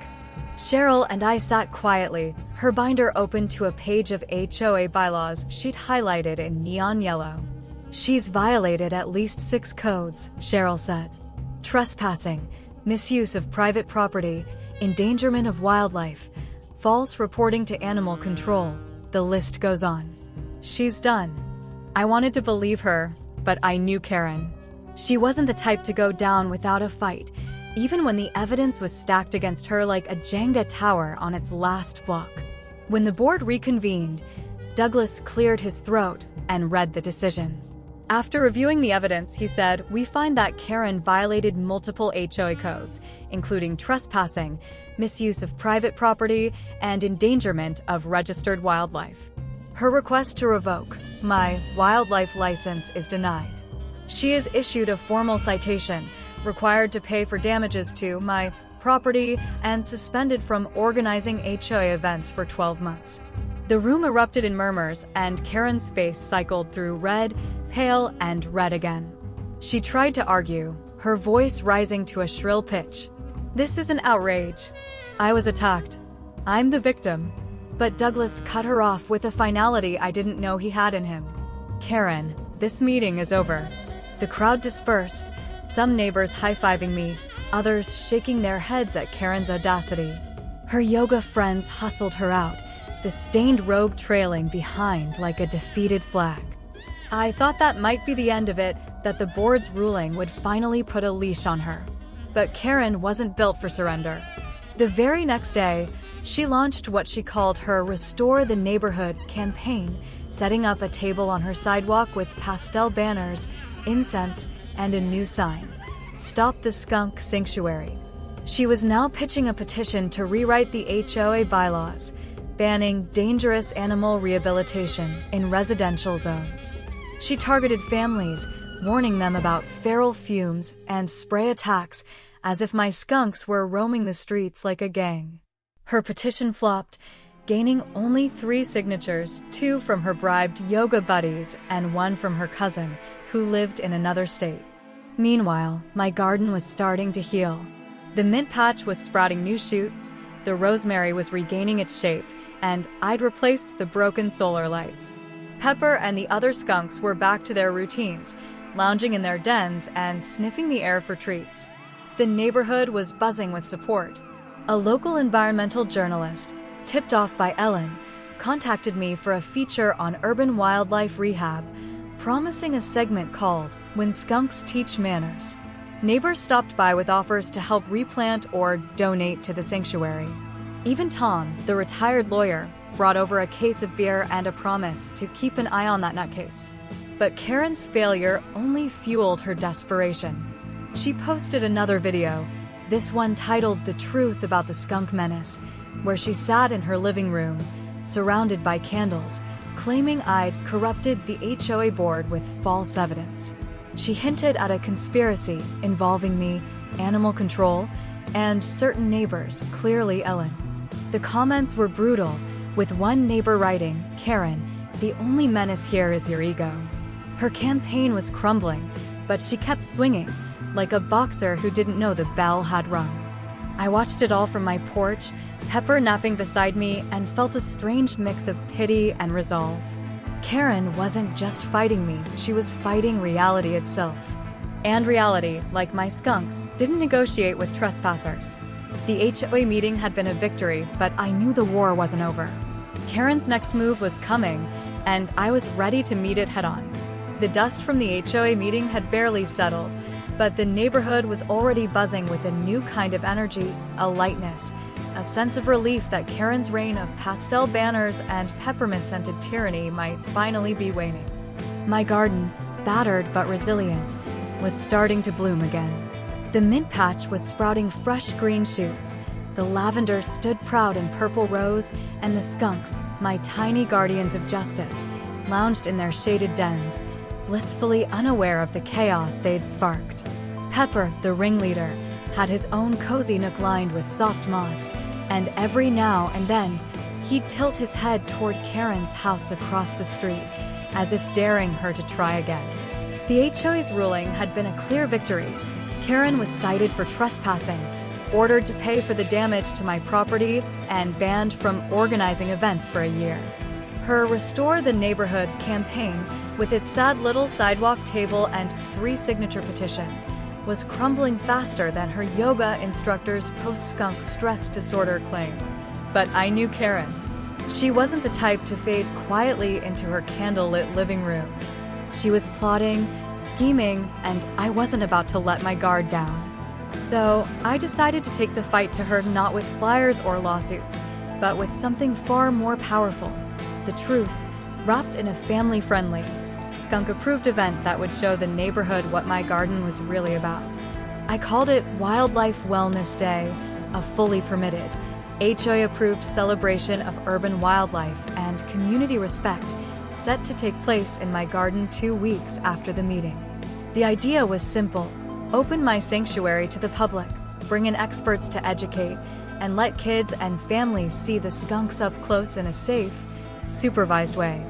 Cheryl and I sat quietly, her binder open to a page of HOA bylaws she'd highlighted in neon yellow. "She's violated at least 6 codes," Cheryl said. "Trespassing, misuse of private property, endangerment of wildlife, false reporting to animal control, the list goes on. She's done." I wanted to believe her, but I knew Karen. She wasn't the type to go down without a fight, even when the evidence was stacked against her like a Jenga tower on its last block. When the board reconvened, Douglas cleared his throat and read the decision. After reviewing the evidence, he said, "We find that Karen violated multiple HOA codes, including trespassing, misuse of private property, and endangerment of registered wildlife. Her request to revoke my wildlife license is denied. She is issued a formal citation, required to pay for damages to my property, and suspended from organizing HOA events for 12 months. The room erupted in murmurs, and Karen's face cycled through red, pale, and red again. She tried to argue, her voice rising to a shrill pitch. "This is an outrage. I was attacked. I'm the victim." But Douglas cut her off with a finality I didn't know he had in him. "Karen, this meeting is over." The crowd dispersed, some neighbors high-fiving me, others shaking their heads at Karen's audacity. Her yoga friends hustled her out, the stained robe trailing behind like a defeated flag. I thought that might be the end of it, that the board's ruling would finally put a leash on her. But Karen wasn't built for surrender. The very next day, she launched what she called her Restore the Neighborhood campaign, setting up a table on her sidewalk with pastel banners, incense, and a new sign: "Stop the Skunk Sanctuary." She was now pitching a petition to rewrite the HOA bylaws, banning dangerous animal rehabilitation in residential zones. She targeted families, warning them about feral fumes and spray attacks, as if my skunks were roaming the streets like a gang. Her petition flopped, gaining only 3 signatures, 2 from her bribed yoga buddies and 1 from her cousin, who lived in another state. Meanwhile, my garden was starting to heal. The mint patch was sprouting new shoots, the rosemary was regaining its shape, and I'd replaced the broken solar lights. Pepper and the other skunks were back to their routines, lounging in their dens and sniffing the air for treats. The neighborhood was buzzing with support. A local environmental journalist, tipped off by Ellen, contacted me for a feature on urban wildlife rehab, promising a segment called When Skunks Teach Manners. Neighbors stopped by with offers to help replant or donate to the sanctuary. Even Tom, the retired lawyer, brought over a case of beer and a promise to keep an eye on that nutcase. But Karen's failure only fueled her desperation. She posted another video, this one titled The Truth About the Skunk Menace, where she sat in her living room, surrounded by candles, claiming I'd corrupted the HOA board with false evidence. She hinted at a conspiracy involving me, animal control, and certain neighbors, clearly Ellen. The comments were brutal, with one neighbor writing, "Karen, the only menace here is your ego." Her campaign was crumbling, but she kept swinging, like a boxer who didn't know the bell had rung. I watched it all from my porch, Pepper napping beside me, and felt a strange mix of pity and resolve. Karen wasn't just fighting me, she was fighting reality itself. And reality, like my skunks, didn't negotiate with trespassers. The HOA meeting had been a victory, but I knew the war wasn't over. Karen's next move was coming, and I was ready to meet it head-on. The dust from the HOA meeting had barely settled, but the neighborhood was already buzzing with a new kind of energy, a lightness, a sense of relief that Karen's reign of pastel banners and peppermint-scented tyranny might finally be waning. My garden, battered but resilient, was starting to bloom again. The mint patch was sprouting fresh green shoots, the lavender stood proud in purple rose, and the skunks, my tiny guardians of justice, lounged in their shaded dens, blissfully unaware of the chaos they'd sparked. Pepper, the ringleader, had his own cozy nook lined with soft moss, and every now and then, he'd tilt his head toward Karen's house across the street, as if daring her to try again. The HOA's ruling had been a clear victory. Karen was cited for trespassing, ordered to pay for the damage to my property, and banned from organizing events for a year. Her Restore the Neighborhood campaign, with its sad little sidewalk table and 3-signature petition, was crumbling faster than her yoga instructor's post-skunk stress disorder claim. But I knew Karen. She wasn't the type to fade quietly into her candlelit living room. She was plotting, scheming, and I wasn't about to let my guard down. So I decided to take the fight to her not with flyers or lawsuits, but with something far more powerful: the truth, wrapped in a family-friendly, skunk-approved event that would show the neighborhood what my garden was really about. I called it Wildlife Wellness Day, a fully permitted, HOA-approved celebration of urban wildlife and community respect, set to take place in my garden 2 weeks after the meeting. The idea was simple: open my sanctuary to the public, bring in experts to educate, and let kids and families see the skunks up close in a safe, supervised way.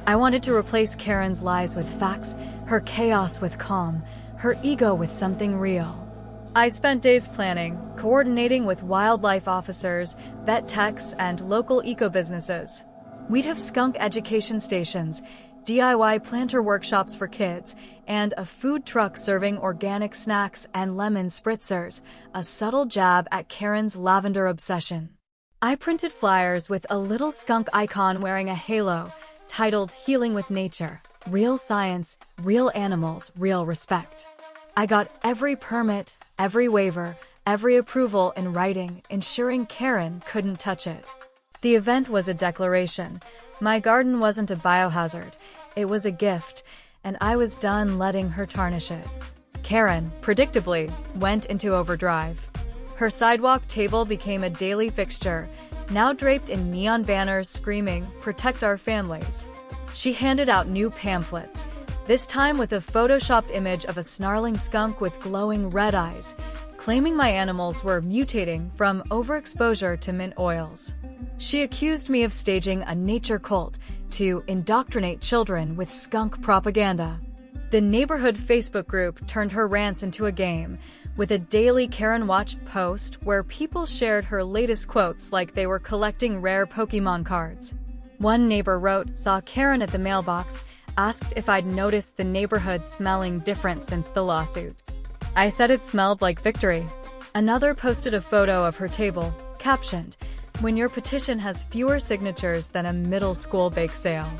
I wanted to replace Karen's lies with facts, her chaos with calm, her ego with something real. I spent days planning, coordinating with wildlife officers, vet techs, and local eco-businesses. We'd have skunk education stations, DIY planter workshops for kids, and a food truck serving organic snacks and lemon spritzers, a subtle jab at Karen's lavender obsession. I printed flyers with a little skunk icon wearing a halo, titled Healing with Nature, Real Science, Real Animals, Real Respect. I got every permit, every waiver, every approval in writing, ensuring Karen couldn't touch it. The event was a declaration. My garden wasn't a biohazard, it was a gift, and I was done letting her tarnish it. Karen, predictably, went into overdrive. Her sidewalk table became a daily fixture, now draped in neon banners screaming, "Protect our families." She handed out new pamphlets, this time with a photoshopped image of a snarling skunk with glowing red eyes, claiming my animals were mutating from overexposure to mint oils. She accused me of staging a nature cult to indoctrinate children with skunk propaganda. The neighborhood Facebook group turned her rants into a game, with a daily Karen Watch post where people shared her latest quotes like they were collecting rare Pokemon cards. One neighbor wrote, "Saw Karen at the mailbox, asked if I'd noticed the neighborhood smelling different since the lawsuit. I said it smelled like victory." Another posted a photo of her table, captioned, "When your petition has fewer signatures than a middle school bake sale."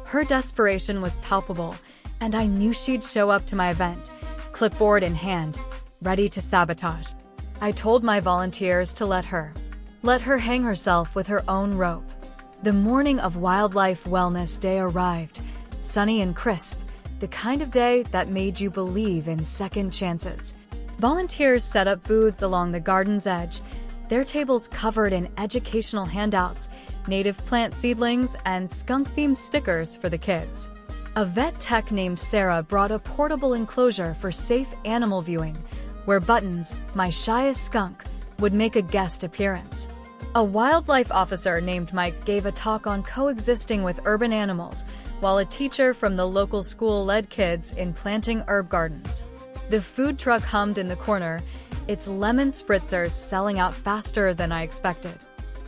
Her desperation was palpable, and I knew she'd show up to my event, clipboard in hand, ready to sabotage. I told my volunteers to let her hang herself with her own rope. The morning of Wildlife Wellness Day arrived, sunny and crisp, the kind of day that made you believe in second chances. Volunteers set up booths along the garden's edge, their tables covered in educational handouts, native plant seedlings, and skunk-themed stickers for the kids. A vet tech named Sarah brought a portable enclosure for safe animal viewing, where Buttons, my shyest skunk, would make a guest appearance. A wildlife officer named Mike gave a talk on coexisting with urban animals, while a teacher from the local school led kids in planting herb gardens. The food truck hummed in the corner, its lemon spritzers selling out faster than I expected.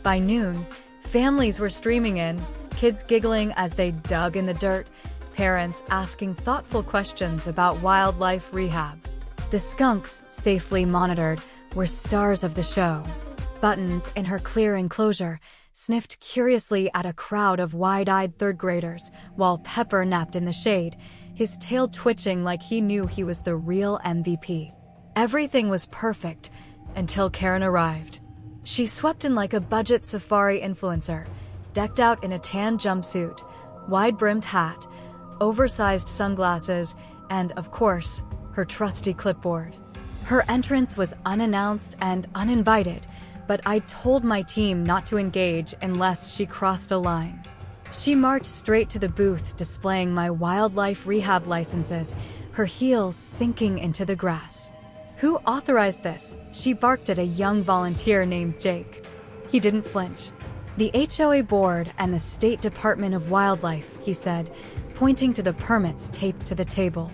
By noon, families were streaming in, kids giggling as they dug in the dirt, parents asking thoughtful questions about wildlife rehab. The skunks, safely monitored, were stars of the show. Buttons, in her clear enclosure, sniffed curiously at a crowd of wide-eyed third graders, while Pepper napped in the shade, his tail twitching like he knew he was the real MVP. Everything was perfect until Karen arrived. She swept in like a budget safari influencer, decked out in a tan jumpsuit, wide-brimmed hat, oversized sunglasses, and, of course, her trusty clipboard. Her entrance was unannounced and uninvited, but I told my team not to engage unless she crossed a line. She marched straight to the booth displaying my wildlife rehab licenses, her heels sinking into the grass. "Who authorized this?" she barked at a young volunteer named Jake. He didn't flinch. "The HOA board and the State Department of Wildlife," he said, pointing to the permits taped to the table.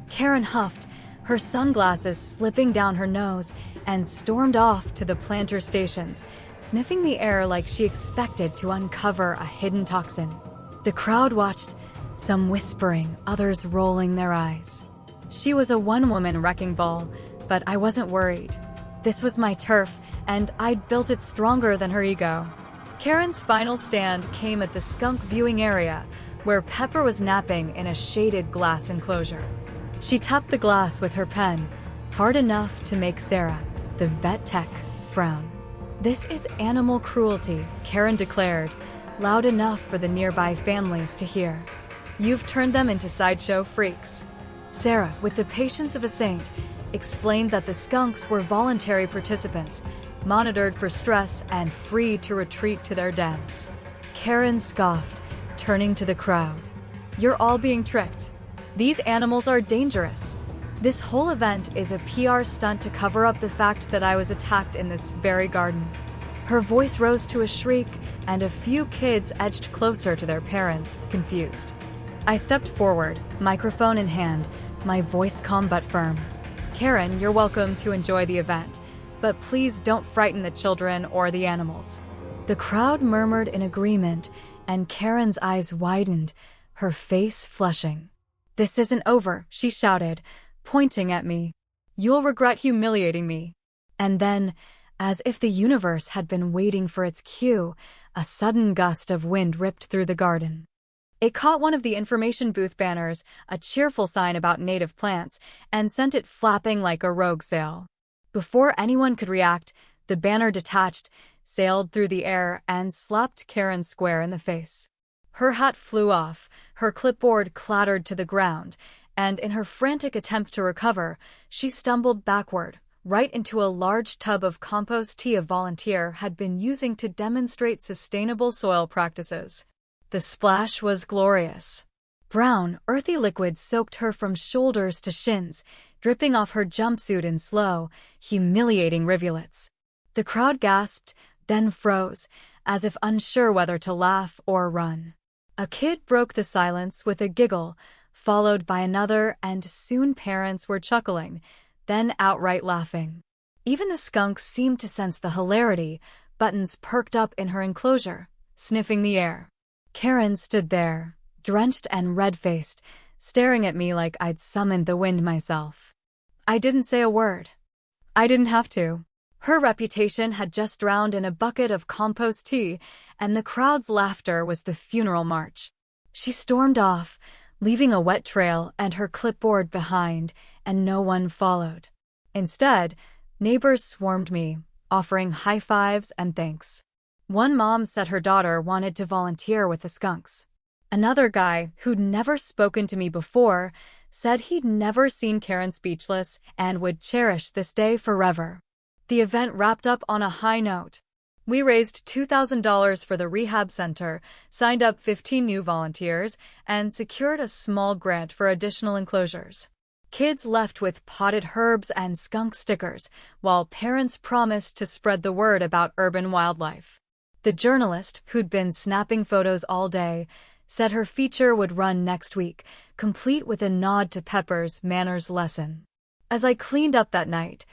Karen huffed, her sunglasses slipping down her nose, and stormed off to the planter stations, sniffing the air like she expected to uncover a hidden toxin. The crowd watched, some whispering, others rolling their eyes. She was a one-woman wrecking ball, but I wasn't worried. This was my turf, and I'd built it stronger than her ego. Karen's final stand came at the skunk viewing area, where Pepper was napping in a shaded glass enclosure. She tapped the glass with her pen, hard enough to make Sarah, the vet tech, frown. "This is animal cruelty," Karen declared, loud enough for the nearby families to hear. "You've turned them into sideshow freaks." Sarah, with the patience of a saint, explained that the skunks were voluntary participants, monitored for stress and free to retreat to their dens. Karen scoffed, turning to the crowd. "You're all being tricked. These animals are dangerous. This whole event is a PR stunt to cover up the fact that I was attacked in this very garden." Her voice rose to a shriek, and a few kids edged closer to their parents, confused. I stepped forward, microphone in hand, my voice calm but firm. "Karen, you're welcome to enjoy the event, but please don't frighten the children or the animals." The crowd murmured in agreement, and Karen's eyes widened, her face flushing. "This isn't over," she shouted, pointing at me. "You'll regret humiliating me." And then, as if the universe had been waiting for its cue, a sudden gust of wind ripped through the garden. It caught one of the information booth banners, a cheerful sign about native plants, and sent it flapping like a rogue sail. Before anyone could react, the banner detached, sailed through the air, and slapped Karen square in the face. Her hat flew off, her clipboard clattered to the ground, and in her frantic attempt to recover, she stumbled backward, right into a large tub of compost tea a volunteer had been using to demonstrate sustainable soil practices. The splash was glorious. Brown, earthy liquid soaked her from shoulders to shins, dripping off her jumpsuit in slow, humiliating rivulets. The crowd gasped, then froze, as if unsure whether to laugh or run. A kid broke the silence with a giggle, followed by another, and soon parents were chuckling, then outright laughing. Even the skunks seemed to sense the hilarity. Buttons perked up in her enclosure, sniffing the air. Karen stood there, drenched and red-faced, staring at me like I'd summoned the wind myself. I didn't say a word. I didn't have to. Her reputation had just drowned in a bucket of compost tea, and the crowd's laughter was the funeral march. She stormed off, leaving a wet trail and her clipboard behind, and no one followed. Instead, neighbors swarmed me, offering high fives and thanks. One mom said her daughter wanted to volunteer with the skunks. Another guy, who'd never spoken to me before, said he'd never seen Karen speechless and would cherish this day forever. The event wrapped up on a high note. We raised $2,000 for the rehab center, signed up 15 new volunteers, and secured a small grant for additional enclosures. Kids left with potted herbs and skunk stickers, while parents promised to spread the word about urban wildlife. The journalist, who'd been snapping photos all day, said her feature would run next week, complete with a nod to Pepper's manners lesson. As I cleaned up that night,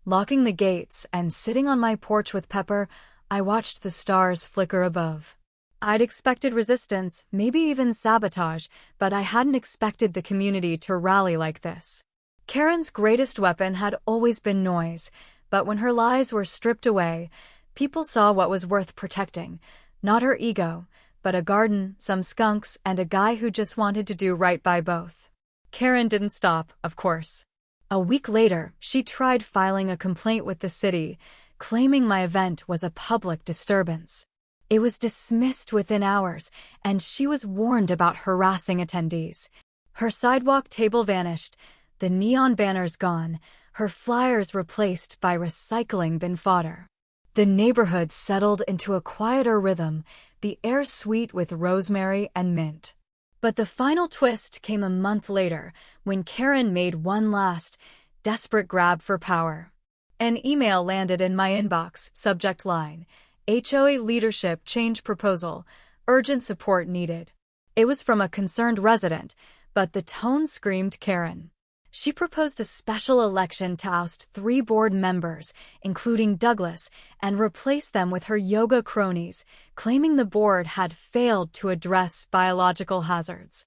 locking the gates and sitting on my porch with Pepper, I watched the stars flicker above. I'd expected resistance, maybe even sabotage, but I hadn't expected the community to rally like this. Karen's greatest weapon had always been noise, but when her lies were stripped away, people saw what was worth protecting, not her ego, but a garden, some skunks, and a guy who just wanted to do right by both. Karen didn't stop, of course. A week later, she tried filing a complaint with the city, claiming my event was a public disturbance. It was dismissed within hours, and she was warned about harassing attendees. Her sidewalk table vanished, the neon banners gone, her flyers replaced by recycling bin fodder. The neighborhood settled into a quieter rhythm, the air sweet with rosemary and mint. But the final twist came a month later, when Karen made one last, desperate grab for power. An email landed in my inbox, subject line, HOA leadership change proposal, urgent support needed. It was from a concerned resident, but the tone screamed Karen. She proposed a special election to oust 3 board members, including Douglas, and replace them with her yoga cronies, claiming the board had failed to address biological hazards.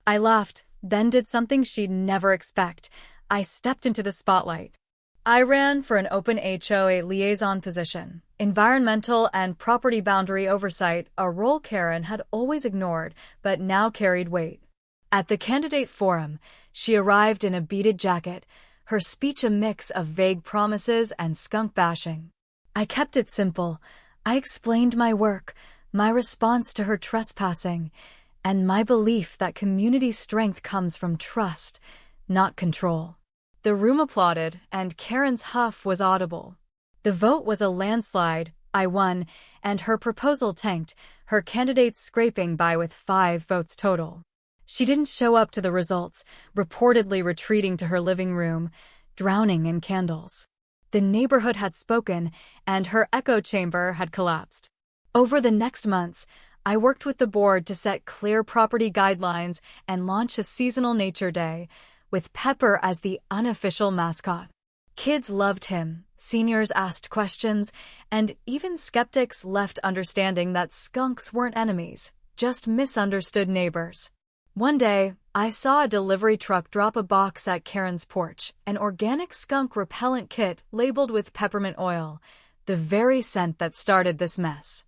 I laughed, then did something she'd never expect. I stepped into the spotlight. I ran for an open HOA liaison position, environmental and property boundary oversight, a role Karen had always ignored but now carried weight. At the candidate forum, she arrived in a beaded jacket, her speech a mix of vague promises and skunk bashing. I kept it simple. I explained my work, my response to her trespassing, and my belief that community strength comes from trust, not control. The room applauded, and Karen's huff was audible. The vote was a landslide. I won, and her proposal tanked, her candidate scraping by with 5 votes total. She didn't show up to the results, reportedly retreating to her living room, drowning in candles. The neighborhood had spoken, and her echo chamber had collapsed. Over the next months, I worked with the board to set clear property guidelines and launch a seasonal nature day, with Pepper as the unofficial mascot. Kids loved him, seniors asked questions, and even skeptics left understanding that skunks weren't enemies, just misunderstood neighbors. One day, I saw a delivery truck drop a box at Karen's porch, an organic skunk repellent kit labeled with peppermint oil, the very scent that started this mess.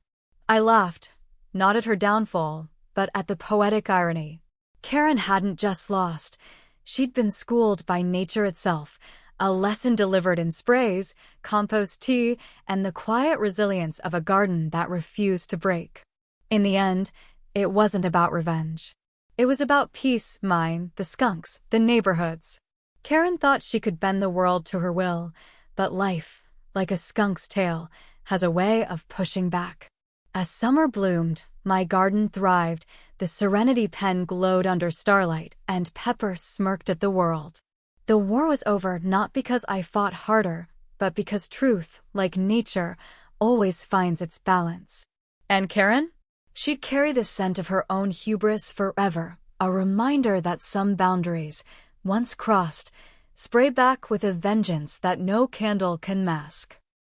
I laughed, not at her downfall, but at the poetic irony. Karen hadn't just lost. She'd been schooled by nature itself, a lesson delivered in sprays, compost tea, and the quiet resilience of a garden that refused to break. In the end, it wasn't about revenge. It was about peace, mine, the skunks, the neighborhoods. Karen thought she could bend the world to her will, but life, like a skunk's tail, has a way of pushing back. As summer bloomed, my garden thrived, the serenity pen glowed under starlight, and Pepper smirked at the world. The war was over not because I fought harder, but because truth, like nature, always finds its balance. And Karen? She'd carry the scent of her own hubris forever, a reminder that some boundaries, once crossed, spray back with a vengeance that no candle can mask.